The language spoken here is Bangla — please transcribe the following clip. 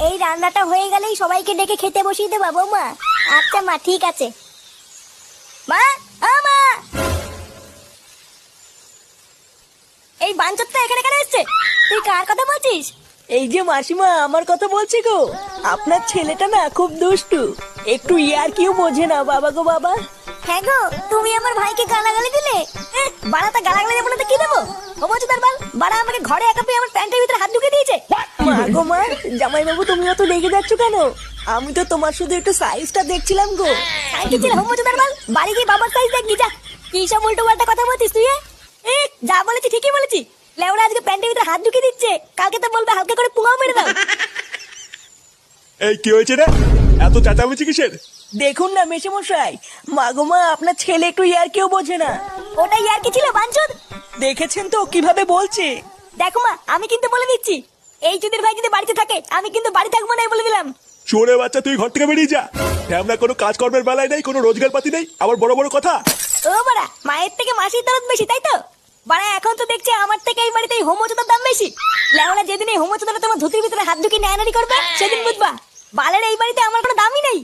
এই রান্নাটা হয়ে গেলেই সবাইকে ডেকে খেতে বসিয়ে দেবা বৌমা। আচ্ছা মা, ঠিক আছে। মা, ও মা, এই বাঞ্চতটা এখানে কেন এসছে? তুই কার কথা বলছিস? এই যে মাসিমা, আমার কথা বলছি গো। আপনার ছেলেটা না খুব দুষ্টু, একটু ইয়ার কিউ বোঝে না। বাবা গো বাবা। হ্যাঁ গো, তুমি আমার ভাইকে গালাগালি দিলে। বাড়াটা গালাগালি দেবো না তো কি দেবো? ও বলছি তার বাল, বাড়া আমাকে ঘরে একা পেয়ে আমার প্যান্টের ভিতরে হাত ঢুকে দিয়েছে। মা গো মা, জামাই বাবু তুমি অত রেগে যাচ্ছ কেন? আমি তো তোমার শুধু একটু সাইজটা দেখছিলাম গো। কি ছিল হোম তার বাল? বাড়ি গিয়ে বাবার সাইজ দেখবি যা। কি সব উল্টো পাল্টা কথা বলছিস তুই? যা বলেছি ঠিকই বলেছি। লেওরা আজকে প্যান্টের ভিতরে হাত ঢুকে দিচ্ছে, কালকে তো বলবে হালকা করে পুঙাও মেরে দাও। এই কি হয়েছে রে? এত চেঁচামেচি কিসের? দেখুন না মেশামশাই, মা গো মা, আপনার ছেলে একটু ইয়ার কিউ বোঝে না। ওটাই আর কি ছিল বাঞ্চুদ? দেখেছেন তো কিভাবে বলছে। দেখো মা, আমি কিন্তু বলে দিচ্ছি, এই চুদির ভাই যদি বাড়িতে থাকে আমি কিন্তু বাড়ি থাকবো না, বলে দিলাম। চোরে বাচ্চা, তুই ঘর থেকে বেরিয়ে যা। আমরা কোনো কাজকর্মের বেলায় নেই, কোনো রোজগার পাতি নেই, আবার বড় বড় কথা। ও বাড়া, মায়ের থেকে মাসির দরদ বেশি, তাই তো? বাড়া এখন তো দেখছি আমার থেকে এই বাড়িতে হোমোচোদার দাম বেশি। লেওরা যেদিন এই হোমোচোদাটা তোমার ধুতির ভিতরে হাত ঢুকিয়ে নেয়ানারি করবে সেদিন বুঝবা বালের এই বাড়িতে আমার কোনো দামই নেই।